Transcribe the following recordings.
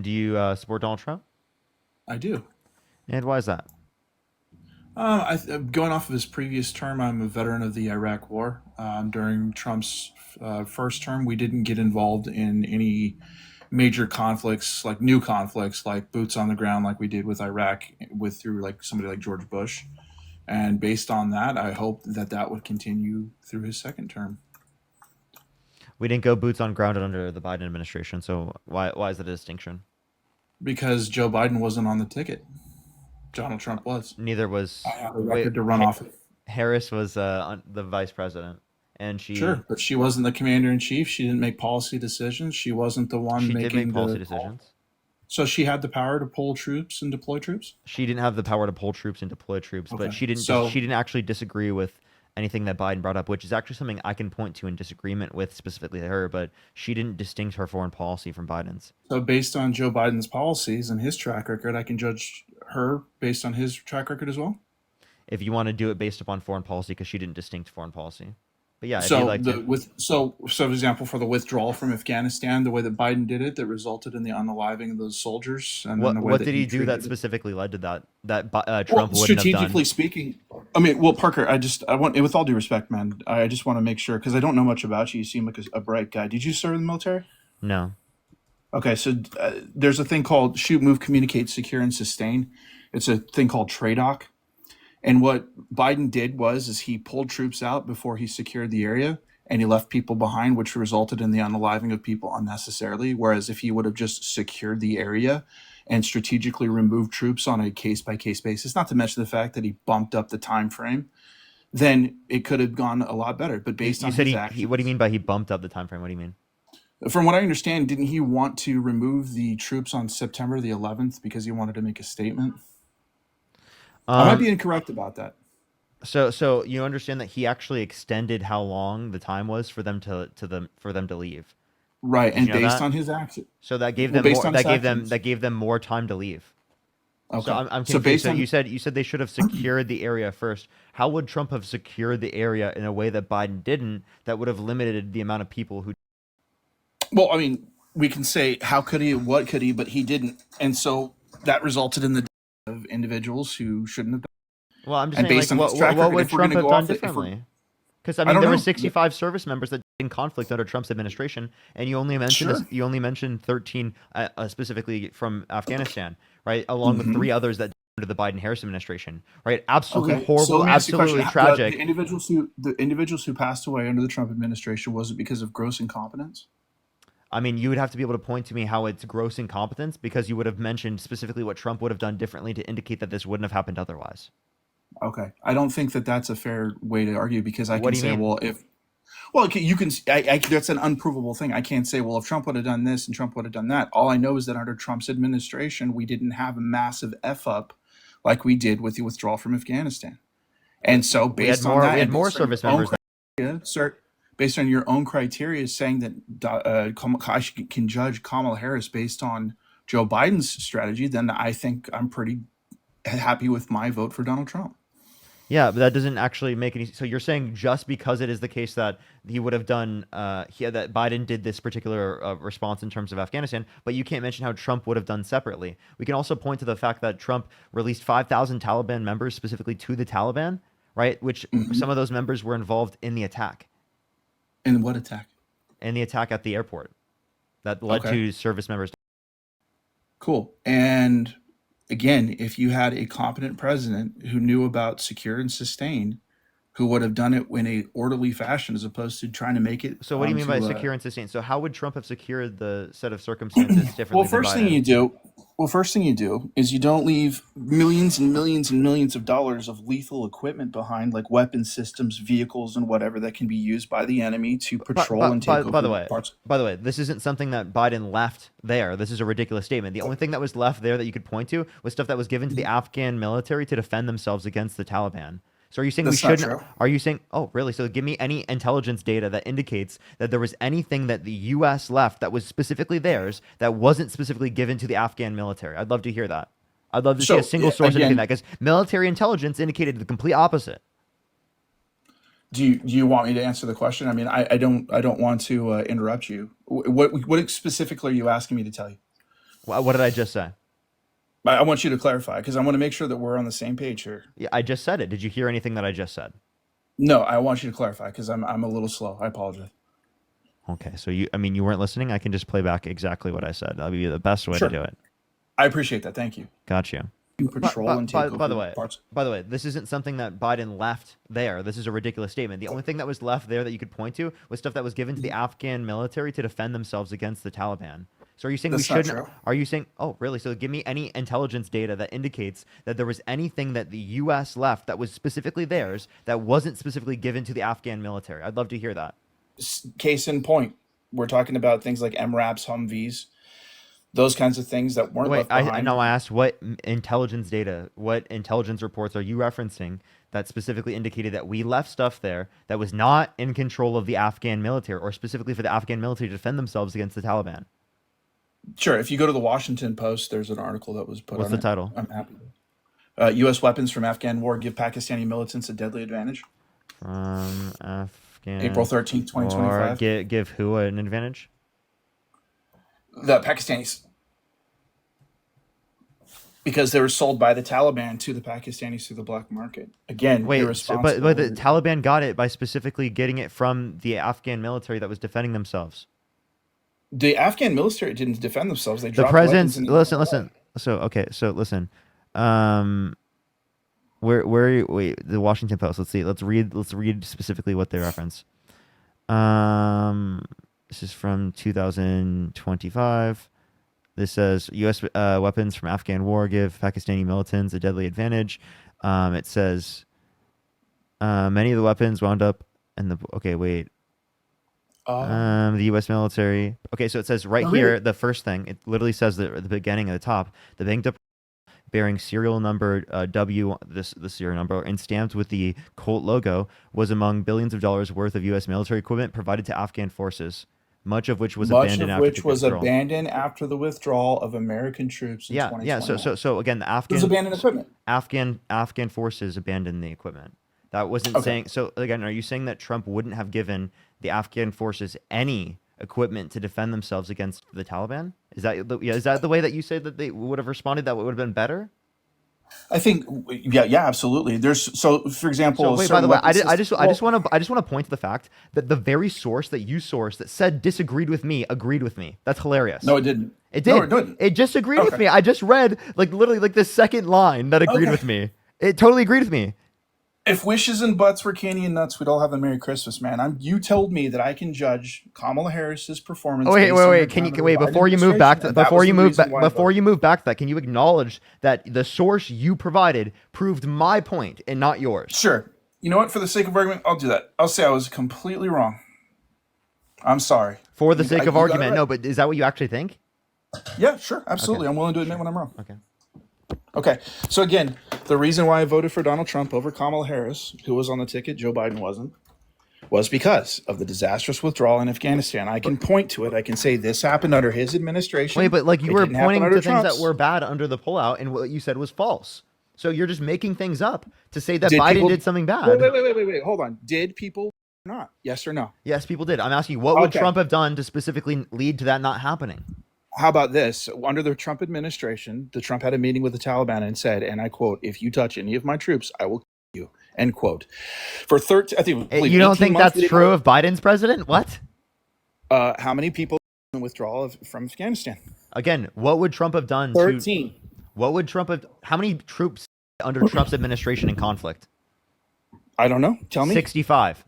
Do you support Donald Trump? I do. And why is that? Going off of his previous term, I'm a veteran of the Iraq War. During Trump's first term, we didn't get involved in any major conflicts, like new conflicts, like boots on the ground, like we did with Iraq, with through like somebody like George Bush. And based on that, I hope that that would continue through his second term, We didn't go boots on ground under the Biden administration, so why is that a distinction? because Joe Biden wasn't on the ticket. Donald Trump was. Neither I was have a wait record to run off of. Harris was the vice president, and Sure, but she wasn't the commander in chief. She didn't make policy decisions. She wasn't the one she did make making policy the call. decisions. So she had the power to pull troops and deploy troops. She didn't have the power to pull troops and deploy troops, but Okay. So she didn't actually disagree with anything that Biden brought up, which is actually something I can point to in disagreement with specifically her. But she didn't distinct her foreign policy from Biden's. so based on Joe Biden's policies and his track record, I can judge her based on his track record as well. If you want to do it based upon foreign policy, because she didn't distinct foreign policy. But yeah, if you'd So like to. the with so for example, for the withdrawal from Afghanistan, the way that Biden did it, that resulted in the unaliving of those soldiers, and then the way What that did he he do that treated it. specifically led to that Well, Trump wouldn't have done? strategically speaking, I mean, well, Parker, I want, with all due respect, man, I just want to make sure because I don't know much about you. You seem like a bright guy. Did you serve in the military? No. Okay, so there's a thing called shoot, move, communicate, secure, and sustain. It's a thing called TRADOC. And what Biden did was is he pulled troops out before he secured the area, and he left people behind, which resulted in the unaliving of people unnecessarily. Whereas if he would have just secured the area and strategically removed troops on a case by case basis, not to mention the fact that he bumped up the time frame, then it could have gone a lot better. But based You on said his he. What do you actions, mean by he bumped up the time frame? What do you mean? from what I understand, didn't he want to remove the troops on September the 11th because he wanted to make a statement? I might Um. be incorrect about that. So you understand that he actually extended how long the time was for them for them to leave. Right, Did and you know based that? on his actions, So that gave well, them based more. on his That actions, gave them more time to leave. So okay. I'm So confused. based So on, you said they should have secured the area first. How would Trump have secured the area in a way that Biden didn't? That would have limited the amount of people who. well, I mean, we can say how could he, what could he, but he didn't, and so that resulted in the death of individuals who shouldn't have done. Well, I'm just And saying, like, based on his track what record, would if we're going Trump to have go done off it, if we're, differently? Because I I mean, don't there were know, 65 service members that in conflict under Trump's administration, and sure. you only mentioned 13 specifically from Afghanistan, right? Along with three Hmm. others that under the Biden-Harris administration, right? Absolutely Okay, so horrible, let me ask you a question: absolutely tragic. the individuals who passed away under the Trump administration, was it because of gross incompetence? I mean, you would have to be able to point to me how it's gross incompetence because you would have mentioned specifically what Trump would have done differently to indicate that this wouldn't have happened otherwise. Okay, I don't think that that's a fair way to argue because I What can do you say, mean? well, if well, okay, you can. That's an unprovable thing. I can't say, well, if Trump would have done this and Trump would have done that. All I know is that under Trump's administration, we didn't have a massive f up like we did with the withdrawal from Afghanistan. And so, based on We that, had and more based on your service own members. criteria, sir, based on your own criteria, saying that I can judge Kamala Harris based on Joe Biden's strategy, then I think I'm pretty happy with my vote for Donald Trump. Yeah, but that doesn't actually make any. So you're saying just because it is the case that he would have done, that Biden did this particular response in terms of Afghanistan, but you can't mention how Trump would have done separately. We can also point to the fact that Trump released 5,000 Taliban members specifically to the Taliban, right? Which some of Hmm. those members were involved And what attack? in the attack at the airport that led Okay. to service members. Cool. And again, if you had a competent president who knew about secure and sustain, who would have done it in a orderly fashion as opposed to trying to make it So what do you mean by onto secure and sustain? So how would Trump have secured the set of circumstances well, differently than first thing Biden? you do, first thing you do is you don't leave millions and millions and millions of dollars of lethal equipment behind, like weapon systems, vehicles, and whatever that can be used by the enemy to patrol and take By the over way, parts. this isn't something that Biden left there. This is a ridiculous statement. The only thing that was left there that you could point to was stuff that was given to the Afghan military to defend themselves against the Taliban. So are you saying we That's not shouldn't? true. Are you saying? Oh, really? So give me any intelligence data that indicates that there was anything that the U.S. left that was specifically theirs that wasn't specifically given to the Afghan military. I'd love to hear that. I'd love to see a So single source indicating that again, because military intelligence indicated the complete opposite. do you want me to answer the question? I mean, I don't want to interrupt you. What specifically are you asking me to tell you? What did I just say? I want you to clarify because I want to make sure that we're on the same page here. Yeah, I just said it. Did you hear anything that I just said? No, I want you to clarify because I'm a little slow. I apologize. Okay, so you weren't listening. I can just play back exactly what I said. That'll be the best way Sure. to do it. I appreciate that. Thank you. Got you. You patrol and take By over the way, parts. this isn't something that Biden left there. This is a ridiculous statement. The only thing that was left there that you could point to was stuff that was given to the Afghan military to defend themselves against the Taliban. So are you saying That's we not shouldn't? true. Are you saying? Oh, really? So give me any intelligence data that indicates that there was anything that the U.S. left that was specifically theirs that wasn't specifically given to the Afghan military. I'd love to hear that. Case in point, we're talking about things like MRAPs, Humvees, those kinds of things that weren't Wait, left I behind. know. I asked what intelligence data, what intelligence reports are you referencing that specifically indicated that we left stuff there that was not in control of the Afghan military, or specifically for the Afghan military to defend themselves against the Taliban? Sure. If you go to the Washington Post, there's an article that was put What's on the it. title? I'm happy. U.S. weapons from Afghan war give Pakistani militants a deadly advantage. From Afghan April 13th, or 2025. give who an advantage? The Pakistanis. Because they were sold by the Taliban to the Pakistanis through the black market. Again, Wait, irresponsible. but the Taliban got it by specifically getting it from the Afghan military that was defending themselves. The Afghan military didn't defend themselves. They The dropped president's weapons listen. So okay, so listen. Wait, the Washington Post. Let's see. Let's read specifically what they reference. This is from 2025. This says U.S. Weapons from Afghan war give Pakistani militants a deadly advantage. It says many of the weapons wound up in the. Okay, wait. The U.S. military. Okay, so it says right here, the first thing. It literally says that at the beginning at the top, the banked up bearing serial number W, the serial number, and stamped with the Colt logo, was among billions of dollars worth of U.S. military equipment provided to Afghan forces, much of which was abandoned after the withdrawal. After the withdrawal of American troops in 2021. So again, the It was abandoned equipment. Afghan forces abandoned the equipment. That wasn't saying. So again, are you saying that Trump wouldn't have given the Afghan forces any equipment to defend themselves against the Taliban? Is that the way that you say that they would have responded? That would have been better. I think, yeah, absolutely. For example, So wait, by the way, I just want to point to the fact that the very source that you sourced that said disagreed with me agreed with me. That's hilarious. No, it didn't. It did. No, it didn't. It just agreed with me. I just read literally the second line that agreed with me. It totally agreed with me. If wishes and butts were candy and nuts, we'd all have a Merry Christmas, man. You told me that I can judge Kamala Harris's performance. Wait. Before you move back to that, can you acknowledge that the source you provided proved my point and not yours? Sure. You know what? For the sake of argument, I'll do that. I'll say I was completely wrong. I'm sorry. For the sake of argument, no. But is that what you actually think? Yeah, sure, absolutely. I'm willing to admit when I'm wrong. Okay. So again, the reason why I voted for Donald Trump over Kamala Harris, who was on the ticket, Joe Biden wasn't, was because of the disastrous withdrawal in Afghanistan. I can point to it. I can say this happened under his administration. Wait, but you It were didn't happen pointing under to things that Trump's. were bad under the pullout, and what you said was false. So you're just making things up to say that Did Biden people- did something bad. Wait. Hold on. Did people or not? Yes or no? Yes, people did. I'm asking you, what would Okay. Trump have done to specifically lead to that not happening? How about this? Under the Trump administration, the Trump had a meeting with the Taliban and said, and I quote, "If you touch any of my troops, I will kill you." End quote. For 13, I think You don't think that's true of Biden's president? What? How many people in withdrawal from Afghanistan? Again, what would Trump have done? 13. What would Trump have? How many troops under Trump's administration in conflict? I don't know. Tell me. 65.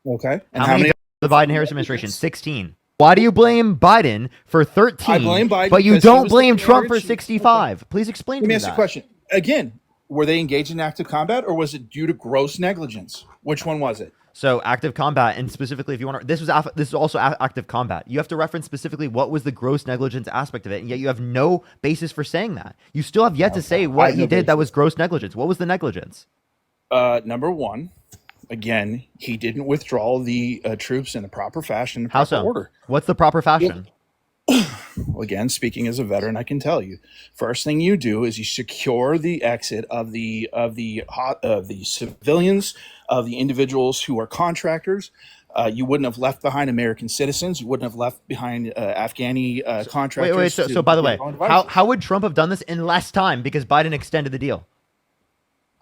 Okay. And How many the Biden-Harris administration? 16. Why do you blame Biden for 13? I blame Biden but you because he don't was blame the Trump for origin- 65. Please explain Let to me me ask you that. a question. Again, were they engaged in active combat or was it due to gross negligence? Which one was it? So active combat, and specifically, if you want to, this is also active combat. You have to reference specifically what was the gross negligence aspect of it, and yet you have no basis for saying that. You still have yet to say what he did that was gross negligence. What was the negligence? Number one, again, he didn't withdraw the troops in a proper fashion, How proper so? order. What's the proper fashion? Well, again, speaking as a veteran, I can tell you, first thing you do is you secure the exit of the civilians, of the individuals who are contractors, You wouldn't have left behind American citizens. You wouldn't have left behind Afghani contractors. Wait. So by the get way, their own devices. how would Trump have done this in less time because Biden extended the deal?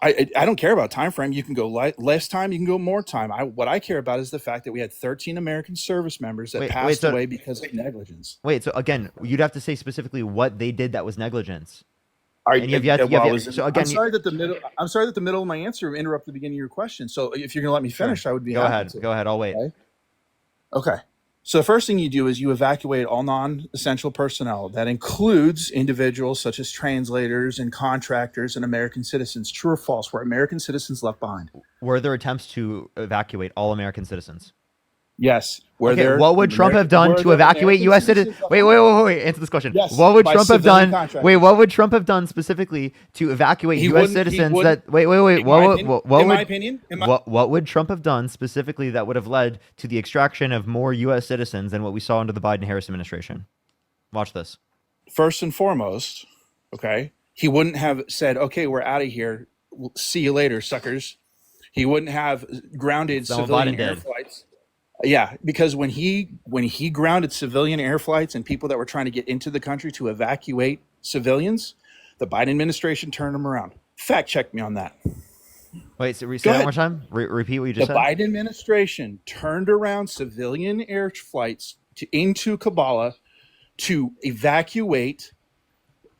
I don't care about time frame. You can go less time. You can go more time. What I care about is the fact that we had 13 American service members that passed away because of negligence. Wait, so again, you'd have to say specifically what they did that was negligence. So again, I'm sorry that the middle of my answer interrupted the beginning of your question. So if you're going to let me finish, I would be happy to. Go ahead. I'll wait. Okay. So the first thing you do is you evacuate all non-essential personnel. That includes individuals such as translators and contractors and American citizens. True or false? Were American citizens left behind? Were there attempts to evacuate all American citizens? Yes. What would Trump have done to evacuate U.S. citizens? Wait. Answer this question. Yes, what would Trump have done? Wait, what would Trump have done specifically to evacuate U.S. citizens? What would Trump have done specifically that would have led to the extraction of more U.S. citizens than what we saw under the Biden-Harris administration? Watch this. First and foremost, okay, he wouldn't have said, "Okay, we're out of here. We'll see you later, suckers." He wouldn't have grounded civilian air flights. Yeah, because when he grounded civilian air flights and people that were trying to get into the country to evacuate civilians, the Biden administration turned them around. Fact check me on that. Wait, so say that one more time. Repeat what you just said. The Biden administration turned around civilian air flights into Kabbalah to evacuate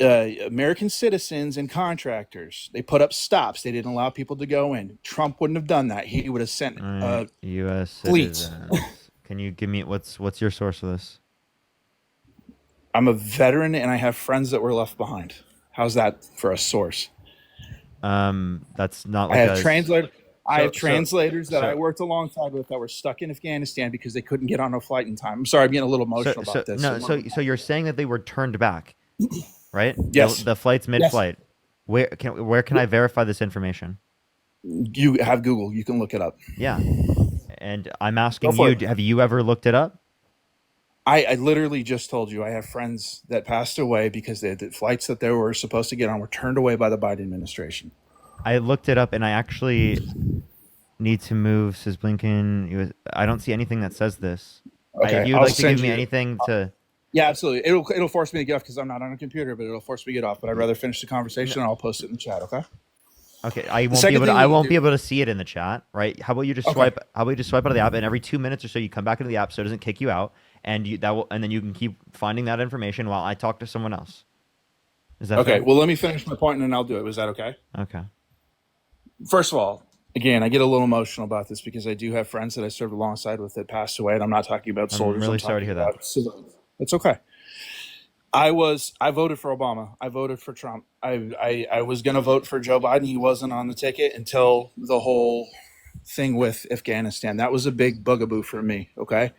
American citizens and contractors. They put up stops. They didn't allow people to go in. Trump wouldn't have done that. He would have sent U.S. fleets. citizens. Can you give me what's your source for this? I'm a veteran and I have friends that were left behind. How's that for a source? That's not like I have translators that I worked alongside with that were stuck in Afghanistan because they couldn't get on a flight in time. I'm sorry, I'm getting a little emotional about this. No, so you're saying that they were turned back, right? Yes. The flight's mid-flight. Yes. Where can I verify this information? You have Google. You can look it up. Yeah. And I'm asking you, have you ever looked it up? I literally just told you I have friends that passed away because the flights that they were supposed to get on were turned away by the Biden administration. I looked it up and I actually need to move, says Blinken. I don't see anything that says this. Okay. If you'd like to give me anything to... Yeah, absolutely. It'll force me to get off because I'm not on a computer, but it'll force me to get off. But I'd rather finish the conversation and I'll post it in the chat, okay? Okay, I won't be able to see it in the chat, right? How about you just swipe? How about you just swipe out of the app, and every 2 minutes or so you come back into the app, so it doesn't kick you out, and then you can keep finding that information while I talk to someone else. Is that okay? fair? Well, let me finish my point, and then I'll do it. Was that okay? Okay. First of all, again, I get a little emotional about this because I do have friends that I served alongside with that passed away, and I'm not talking about soldiers. I'm really sorry to hear that. It's okay. I voted for Obama. I voted for Trump. I was going to vote for Joe Biden. He wasn't on the ticket until the whole thing with Afghanistan. That was a big bugaboo for me. Okay.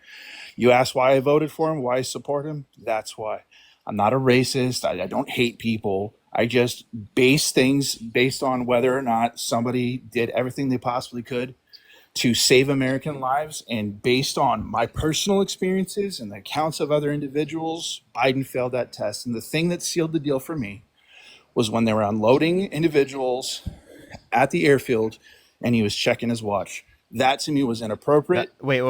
You asked why I voted for him, why I support him. That's why. I'm not a racist. I don't hate people. I just base things based on whether or not somebody did everything they possibly could to save American lives. And based on my personal experiences and the accounts of other individuals, Biden failed that test. And the thing that sealed the deal for me was when they were unloading individuals at the airfield and he was checking his watch. That to me was inappropriate. Wait.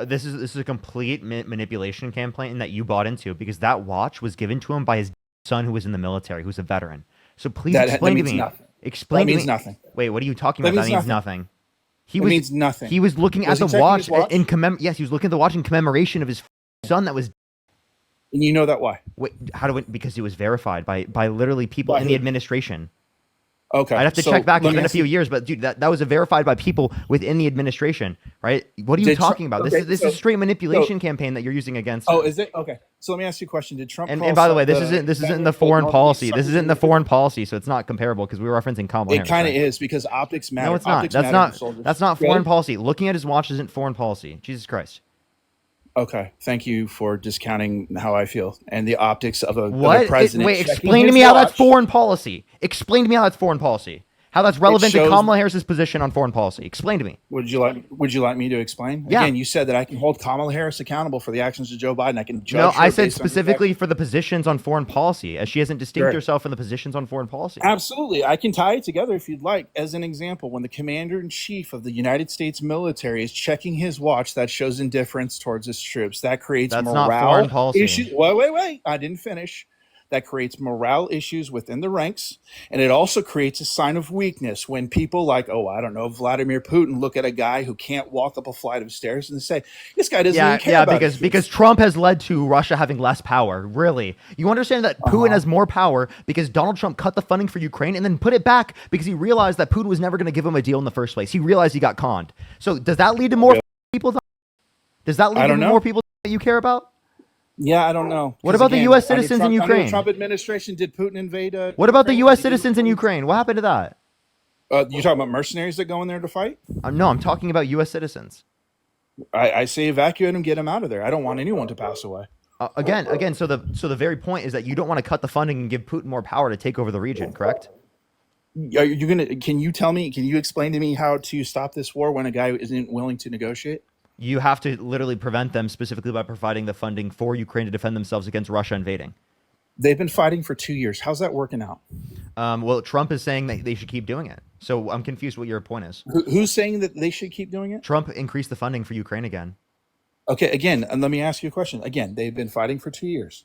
This is a complete manipulation campaign that you bought into because that watch was given to him by his son who was in the military, who's a veteran. So please explain to me. Nothing. Explain that to means me. Nothing. Wait, what are you talking about? That means nothing. It means nothing. He was looking at the watch in Yes, he was looking at the watch in commemoration of his son that was. And you know that why? Wait, because it was verified by literally people in the administration. Okay. I'd have to check back. It's been a few years, but dude, that was verified by people within the administration, right? What are you talking about? This is a straight manipulation campaign that you're using against. Oh, is it? Okay. So let me ask you a question. Did Trump? And by the way, this isn't the foreign policy. This isn't the foreign policy, so it's not comparable because we were referencing Kamala Harris. It kind of is because optics matter. No, it's not. That's not foreign policy. Looking at his watch isn't foreign policy. Jesus Christ. Okay, thank you for discounting how I feel and the optics of a president. Wait, explain to me how that's foreign policy. Explain to me how that's foreign policy. How that's It relevant to shows. Kamala Harris's position on foreign policy. Explain to me. Would you like me to explain? Yeah. Again, you said that I can hold Kamala Harris accountable for the actions of Joe Biden. I can No, judge I her said based on her specifically actions. for the positions on foreign policy, as she hasn't distinct Sure. herself in the positions on foreign policy. Absolutely. I can tie it together if you'd like. As an example, when the commander in chief of the United States military is checking his watch, that shows indifference towards his troops. That creates That's not foreign morale policy. issues. Wait. I didn't finish. That creates morale issues within the ranks. And it also creates a sign of weakness when people like, oh, I don't know, Vladimir Putin look at a guy who can't walk up a flight of stairs and say, this guy doesn't even care about his because troops. Trump has led to Russia having less power. Really, you understand that Putin Uh-huh. has more power because Donald Trump cut the funding for Ukraine and then put it back because he realized that Putin was never going to give him a deal in the first place. He realized he got conned. So does that lead to more Really? people? Does that lead I to don't know. more people that you care about? Yeah, I don't know. What 'Cause about the again, U.S. under citizens in Under the Ukraine? Trump administration, did Putin invade What about the Ukraine U.S. at the beginning of citizens in 20? Ukraine? What happened to that? You talking about mercenaries that go in there to fight? No, I'm talking about U.S. citizens. I say evacuate them, get them out of there. I don't want anyone to pass away. Again. So the very point is that you don't want to cut the funding and give Putin more power to take over the region, correct? Are you gonna? Can you tell me? Can you explain to me how to stop this war when a guy isn't willing to negotiate? You have to literally prevent them specifically by providing the funding for Ukraine to defend themselves against Russia invading. They've been fighting for 2 years. How's that working out? Well, Trump is saying that they should keep doing it. So I'm confused what your point is. Who's saying that they should keep doing it? Trump increased the funding for Ukraine again. Okay, again, and let me ask you a question. Again, they've been fighting for 2 years.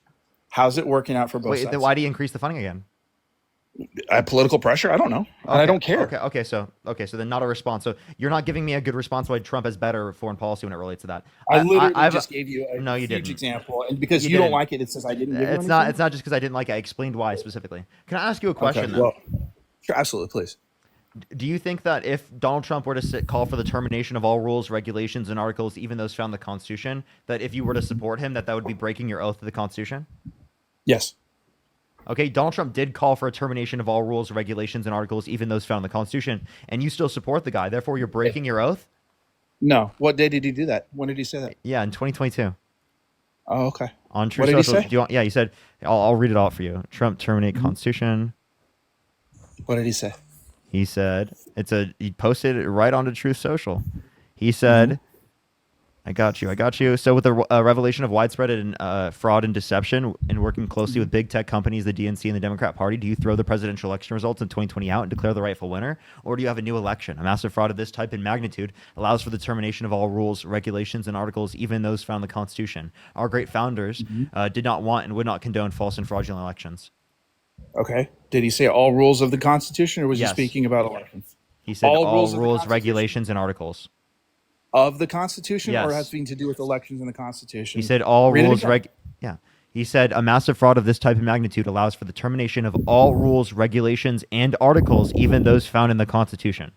How's it working out for both Wait, then sides? why do you increase the funding again? Political pressure? I don't know. And I don't care. Okay. So then not a response. So you're not giving me a good response why Trump has better foreign policy when it relates to that. I literally I've just gave you a no, you huge didn't. example, and because You you don't didn't. like it, it says I didn't give you It's anything. not just because I didn't like it. I explained why specifically. Can I ask you a Okay, question then? well, sure, absolutely, please. Do you think that if Donald Trump were to call for the termination of all rules, regulations, and articles, even those found in the Constitution, that if you were to support him, that would be breaking your oath to the Constitution? Yes. Okay, Donald Trump did call for a termination of all rules, regulations, and articles, even those found in the Constitution, and you still support the guy. Therefore, you're breaking your oath? No. What day did he do that? When did he say that? Yeah, in 2022. Oh, okay. On True What did he Social. say? Do you want, yeah, he said, I'll read it out for you. Trump terminate Constitution. What did he say? He said, he posted it right onto Truth Social. He said, I got you. So with the revelation of widespread fraud and deception and working closely with big tech companies, the DNC and the Democrat Party, do you throw the presidential election results in 2020 out and declare the rightful winner? Or do you have a new election? A massive fraud of this type and magnitude allows for the termination of all rules, regulations, and articles, even those found in the Constitution. Our great founders did not want and would not condone false and fraudulent elections. Okay. Did he say all rules of the Constitution, or was he Yes. speaking about elections? He said All all rules of the rules, Constitution. regulations, and articles. Of the Constitution, Yes. or having to do with elections in the Constitution? He said all Read it rules, again. yeah. He said a massive fraud of this type and magnitude allows for the termination of all rules, regulations, and articles, even those found in the Constitution.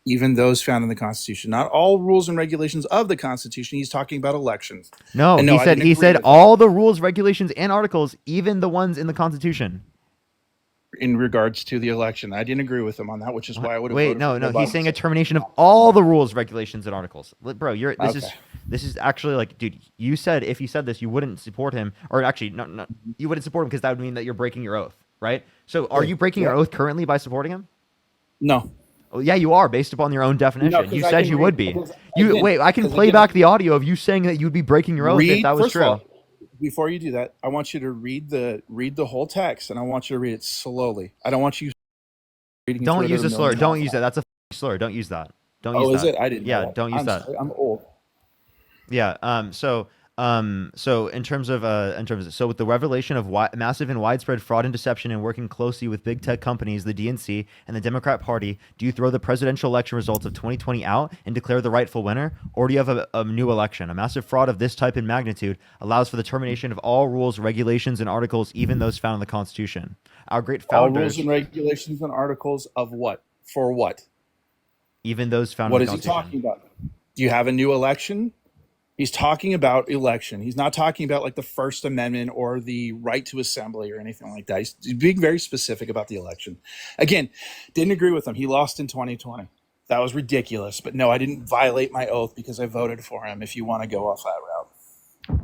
Even those found in the Constitution, not all rules and regulations of the Constitution. He's talking about elections. No, And he I said didn't agree with him. all the rules, regulations, and articles, even the ones in the Constitution. In regards to the election, I didn't agree with him on that, which is why I would have Wait, voted no, for no. Joe He's Biden. saying a termination of all the rules, regulations, and articles. Bro, Okay. this is actually like, dude. You said if you said this, you wouldn't support him, or actually, no, you wouldn't support him because that would mean that you're breaking your oath, right? So, are you breaking your oath currently by supporting him? No. Oh, yeah, you are based upon your own definition. 'cause You I said can you read- would be. because You again- wait. I can because play again- back the audio of you saying that you'd be breaking your oath if that was First of true. all, before you do that, I want you to read the whole text, and I want you to read it slowly. I don't want you reading. Don't through it use at a slur. million Don't miles use that. an hour. That's a slur. Don't use that. Don't Oh, use is that. it? I didn't. Yeah, know that. don't use I'm that. sorry, I'm old. Yeah. So in terms of so with the revelation of massive and widespread fraud and deception and working closely with big tech companies, the DNC and the Democrat Party, do you throw the presidential election results of 2020 out and declare the rightful winner, or do you have a new election? A massive fraud of this type and magnitude allows for the termination of all rules, regulations, and articles, even those found in the Constitution. Our great All founders, rules and regulations and articles of what? For what? even those found What in the is he Constitution. talking about? Do you have a new election? He's talking about election. He's not talking about like the First Amendment or the right to assembly or anything like that. He's being very specific about the election. Again, didn't agree with him. He lost in 2020. That was ridiculous. But no, I didn't violate my oath because I voted for him, if you want to go off that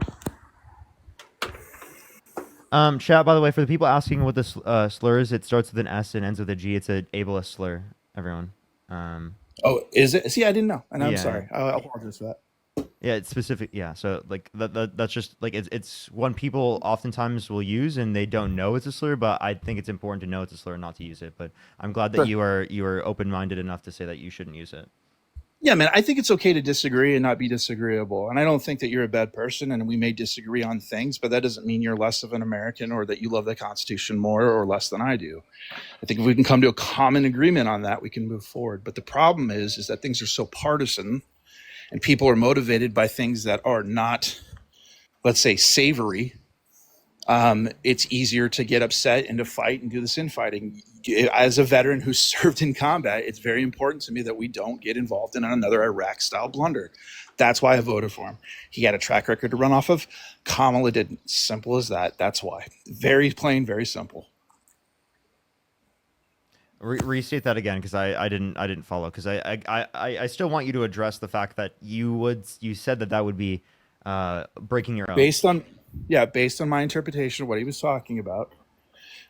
route. Chat, by the way, for the people asking what the slur is, it starts with an S and ends with a G. It's a ableist slur. everyone. Um, Oh, is it? See, I didn't know, and I'm yeah, yeah. sorry. I apologize for that. Yeah, it's specific. Yeah, so like that's just like it's one people oftentimes will use and they don't know it's a slur, but I think it's important to know it's a slur and not to use it. But I'm glad that Sure. you are open minded enough to say that you shouldn't use it. Yeah, man, I think it's okay to disagree and not be disagreeable. And I don't think that you're a bad person and we may disagree on things, but that doesn't mean you're less of an American or that you love the Constitution more or less than I do. I think if we can come to a common agreement on that, we can move forward. But the problem is that things are so partisan and people are motivated by things that are not, let's say, savory. It's easier to get upset and to fight and do this infighting. As a veteran who served in combat, it's very important to me that we don't get involved in another Iraq-style blunder. That's why I voted for him. He had a track record to run off of. Kamala didn't. Simple as that. That's why. Very plain, very simple. Restate that again because I didn't follow because I still want you to address the fact that you said that would be breaking your oath. Based on my interpretation of what he was talking about,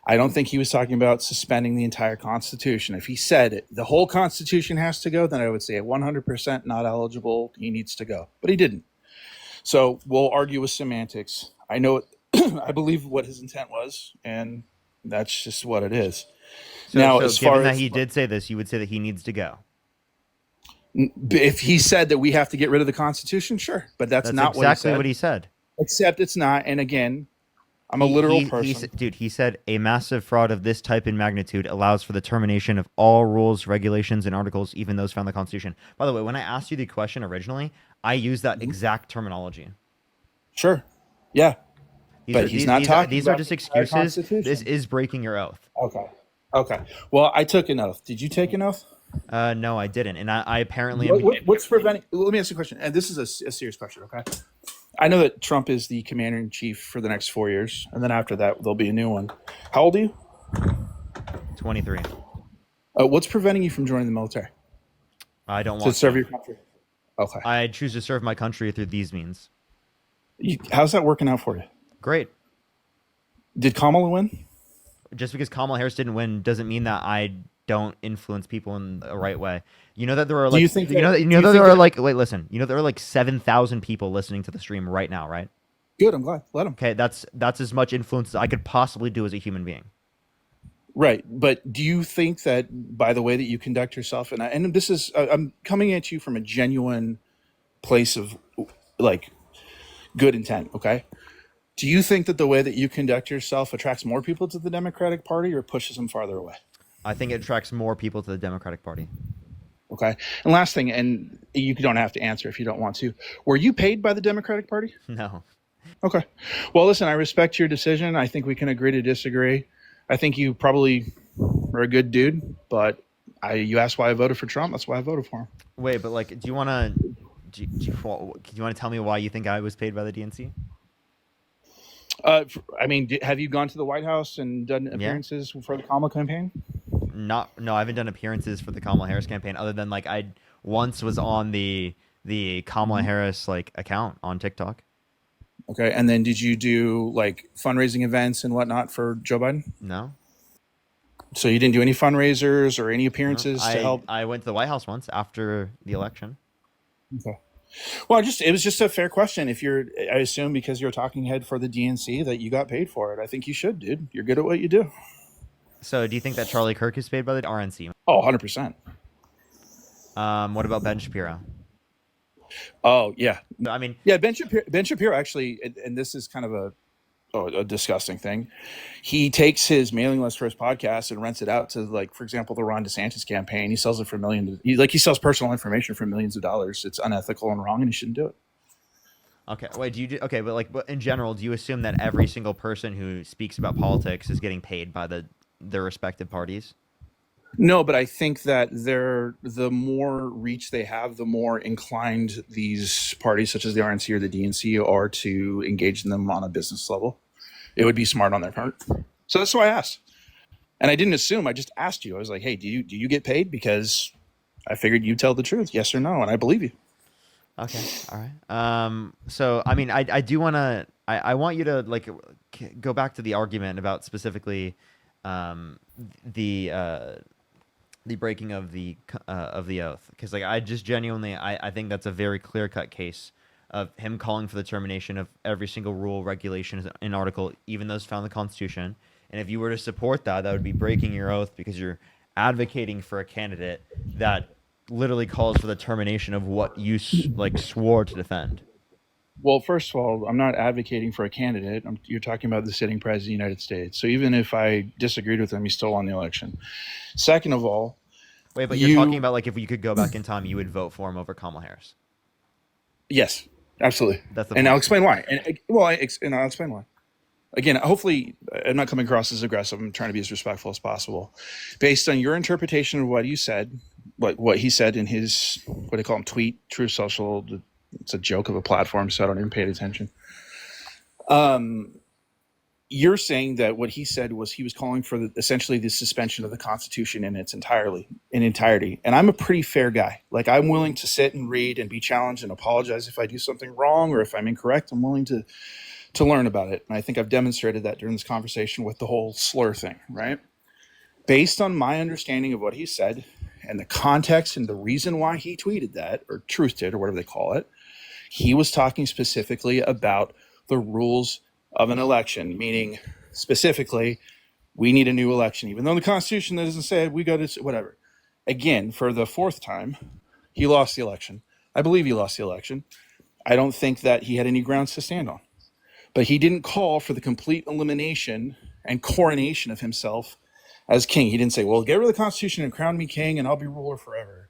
I don't think he was talking about suspending the entire Constitution. If he said the whole Constitution has to go, then I would say 100% not eligible. He needs to go, but he didn't. So we'll argue with semantics. I know, I believe what his intent was, and that's just what it is. So, Now, so as given far that as he did say this, you would say that he needs to go. if he said that we have to get rid of the Constitution, sure, but that's not exactly what he said. Except it's not. And again, I'm a literal person. Dude, he said a massive fraud of this type and magnitude allows for the termination of all rules, regulations, and articles, even those found in the Constitution. By the way, when I asked you the question originally, I used that exact terminology. Sure. Yeah. These are just excuses. This is breaking your oath. Okay. Well, I took an oath. Did you take an oath? No, I didn't. And I apparently what's preventing? Let me ask you a question. And this is a serious question. Okay. I know that Trump is the commander in chief for the next 4 years, and then after that, there'll be a new one. How old are you? 23. What's preventing you from joining the military? I don't want to serve your country. Okay. I choose to serve my country through these means. How's that working out for you? Great. Did Kamala win? Just because Kamala Harris didn't win doesn't mean that I don't influence people in the right way. You know that there are like wait, listen. You know there are like 7,000 people listening to the stream right now, right? Good, I'm glad. Let them. Okay, that's as much influence as I could possibly do as a human being. Right, but do you think that by the way that you conduct yourself, and this is I'm coming at you from a genuine place of like good intent, okay? Do you think that the way that you conduct yourself attracts more people to the Democratic Party or pushes them farther away? I think it attracts more people to the Democratic Party. Okay. And last thing, and you don't have to answer if you don't want to. Were you paid by the Democratic Party? No. Okay. Well, listen, I respect your decision. I think we can agree to disagree. I think you probably are a good dude, but you asked why I voted for Trump. That's why I voted for him. Wait, but like, do you want to tell me why you think I was paid by the DNC? I mean, have you gone to the White House and done appearances for the Kamala campaign? No, I haven't done appearances for the Kamala Harris campaign other than like I once was on the Kamala Harris like account on TikTok. Okay, and then did you do like fundraising events and whatnot for Joe Biden? No. So you didn't do any fundraisers or any appearances to help? I went to the White House once after the election. Okay. Well, it was just a fair question. I assume because you're a talking head for the DNC that you got paid for it. I think you should, dude. You're good at what you do. So do you think that Charlie Kirk is paid by the RNC? Oh, 100%. What about Ben Shapiro? Oh, yeah. I mean, yeah, Ben Shapiro actually, and this is kind of a disgusting thing. He takes his mailing list for his podcast and rents it out to, like, for example, the Ron DeSantis campaign. He sells it for millions. He sells personal information for millions of dollars. It's unethical and wrong, and he shouldn't do it. Okay, wait. But in general, do you assume that every single person who speaks about politics is getting paid by their respective parties? No, but I think that the more reach they have, the more inclined these parties, such as the RNC or the DNC, are to engage in them on a business level. It would be smart on their part. So that's why I asked. And I didn't assume. I just asked you. I was like, hey, do you get paid? Because I figured you'd tell the truth, yes or no, and I believe you. Okay, all right. So I mean, I do want to. I want you to like go back to the argument about specifically the the breaking of the oath, because like I just genuinely I think that's a very clear cut case of him calling for the termination of every single rule, regulation in article, even those found in the Constitution. And if you were to support that, that would be breaking your oath because you're advocating for a candidate that literally calls for the termination of what you like swore to defend. Well, first of all, I'm not advocating for a candidate. You're talking about the sitting president of the United States. So even if I disagreed with him, he still won the election. Second of all, Wait, but you're talking about like if you could go back in time, you would vote for him over Kamala Harris. yes, absolutely. That's the And point. I'll explain why. And I'll explain why. Again, hopefully, I'm not coming across as aggressive. I'm trying to be as respectful as possible. Based on your interpretation of what you said, what he said in his, what do they call him, tweet, True Social, it's a joke of a platform, so I don't even pay attention. You're saying that what he said was he was calling for essentially the suspension of the Constitution in its entirety. And I'm a pretty fair guy. Like, I'm willing to sit and read and be challenged and apologize if I do something wrong or if I'm incorrect. I'm willing to learn about it. And I think I've demonstrated that during this conversation with the whole slur thing, right? Based on my understanding of what he said and the context and the reason why he tweeted that, or truthed it, or whatever they call it, he was talking specifically about the rules of an election, meaning specifically, we need a new election, even though the Constitution doesn't say it, we go to whatever. Again, for the fourth time, he lost the election. I believe he lost the election. I don't think that he had any grounds to stand on. But he didn't call for the complete elimination and coronation of himself as king. He didn't say, well, get rid of the Constitution and crown me king and I'll be ruler forever.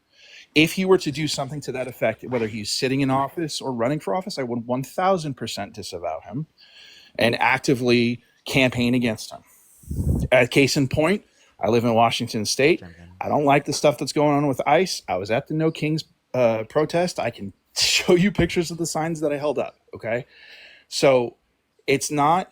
If he were to do something to that effect, whether he's sitting in office or running for office, I would 1000% disavow him and actively campaign against him. Case in point, I live in Washington State. I don't like the stuff that's going on with ICE. I was at the No Kings protest. I can show you pictures of the signs that I held up, okay? So it's not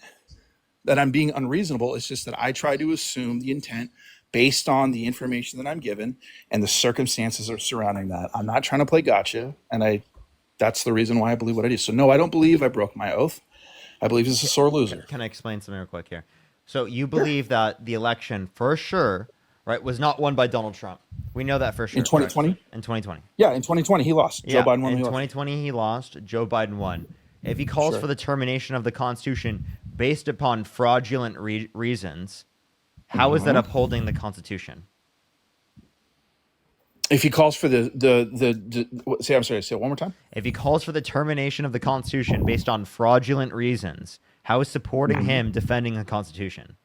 that I'm being unreasonable. It's just that I try to assume the intent based on the information that I'm given and the circumstances surrounding that. I'm not trying to play gotcha, and that's the reason why I believe what I do. So no, I don't believe I broke my oath. I believe it's a sore loser. Can I explain something real quick here? So you believe that the election, for sure, right, was not won by Donald Trump. We know that for sure. In 2020? In 2020. Yeah, in 2020 he lost. Joe Biden won. In 2020 he lost. Joe Biden won. If he calls for the termination of the Constitution based upon fraudulent reasons, how is that upholding the Constitution? If he calls for say it one more time. If he calls for the termination of the Constitution based on fraudulent reasons, how is supporting him defending the Constitution?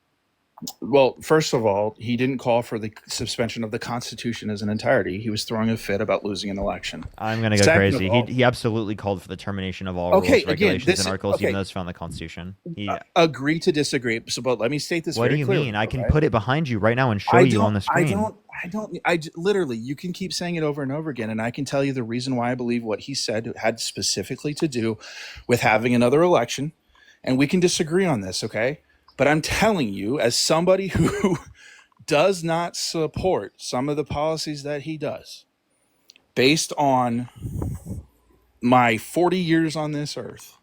Well, first of all, he didn't call for the suspension of the Constitution as an entirety. He was throwing a fit about losing an election. I'm going to go crazy. He absolutely called for the termination of all rules, regulations, and articles, even those found in the Constitution. Agree to disagree. So, but let me state this. What do you mean? I can put it behind you right now and show you on the screen. Literally, you can keep saying it over and over again, and I can tell you the reason why I believe what he said had specifically to do with having another election, and we can disagree on this, okay? But I'm telling you, as somebody who does not support some of the policies that he does, based on my 40 years on this earth,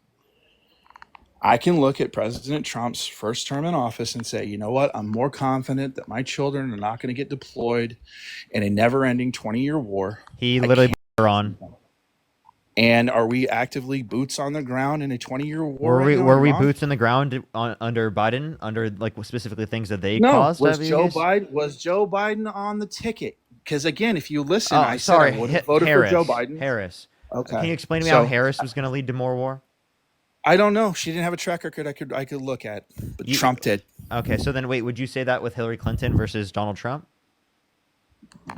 I can look at President Trump's first term in office and say, you know what? I'm more confident that my children are not going to get deployed in a never-ending 20-year war. He literally put her on. And are we actively boots on the ground in a 20-year war? Were we boots on the ground under Biden, under like specifically things that they caused? Was Joe Biden on the ticket? Because again, if you listen, I said I would have voted for Joe Biden. Harris. Okay. Can you explain to me how Harris was going to lead to more war? I don't know. She didn't have a track record I could look at, but Trump did. Okay, so then wait, would you say that with Hillary Clinton versus Donald Trump?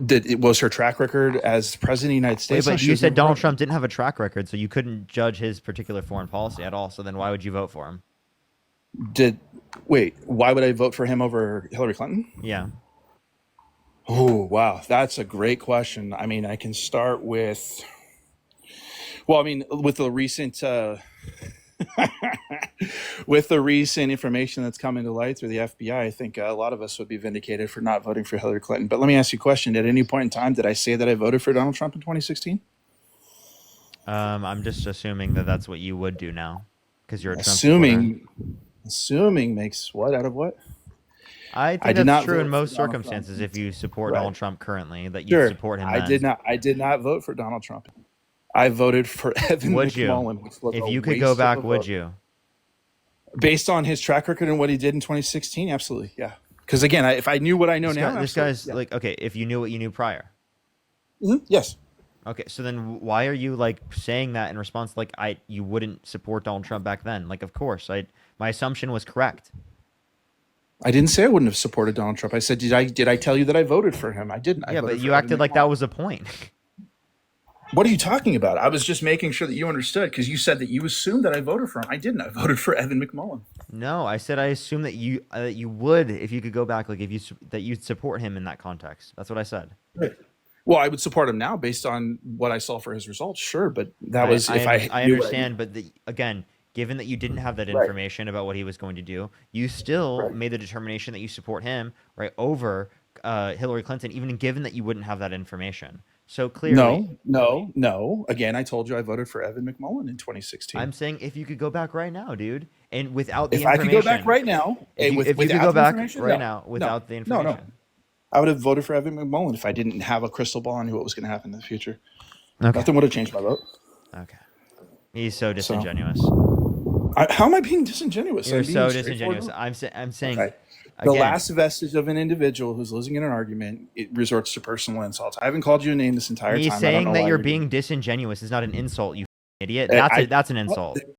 It was her track record as president of the United States. Wait, but you said Donald Trump didn't have a track record, so you couldn't judge his particular foreign policy at all. So then why would you vote for him? Why would I vote for him over Hillary Clinton? Yeah. Oh, wow. That's a great question. I mean, I can start with, with the recent with the recent information that's coming to light through the FBI, I think a lot of us would be vindicated for not voting for Hillary Clinton. But let me ask you a question. At any point in time, did I say that I voted for Donald Trump in 2016? I'm just assuming that that's what you would do now because you're a Trump supporter. Assuming makes what out of what? I I think did that's not true in vote for most Donald Trump. circumstances. If you support Right. Donald Trump currently, that you'd Sure. support him I did then. not. I did not vote for Donald Trump. I voted for Evan Would you? McMullin, which was If a you could go waste of back, a would vote. you? Based on his track record and what he did in 2016, absolutely, yeah. Because again, if I knew what I know now, This absolutely, guy's yeah. like, okay, if you knew what you knew prior. Yes. Okay, so then why are you like saying that in response? Like, you wouldn't support Donald Trump back then? Like, of course, my assumption was correct. I didn't say I wouldn't have supported Donald Trump. I said, did I tell you that I voted for him? I didn't. I Yeah, voted but for you Evan acted like that McMullin. was a point. What are you talking about? I was just making sure that you understood because you said that you assumed that I voted for him. I didn't. I voted for Evan McMullin. No, I said I assume that you would if you could go back, like if you that you'd support him in that context. That's what I said. Right. Well, I would support him now based on what I saw for his results. Sure, but that was if I I knew what I knew. understand, but again, given that you didn't have that Right. information about what he was going to do, you still Right. made the determination that you support him right over Hillary Clinton, even given that you wouldn't have that information. So clearly, No. Again, I told you I voted for Evan McMullin in 2016. I'm saying if you could go back right now, dude, and without the If I could go back information, right now, if you could without go the back information, right no. now without the No. information. I would have voted for Evan McMullin if I didn't have a crystal ball and knew what was going to happen in the future. Okay. Nothing would have changed my vote. Okay. He's so disingenuous. How am I being disingenuous? You're I'm being so straightforward. disingenuous. I'm saying Okay. The again, last vestige of an individual who's losing in an argument, it resorts to personal insults. I haven't called you a name this entire me time. I don't know saying that why you're doing being it. disingenuous is not an insult, you idiot. I- That's an insult.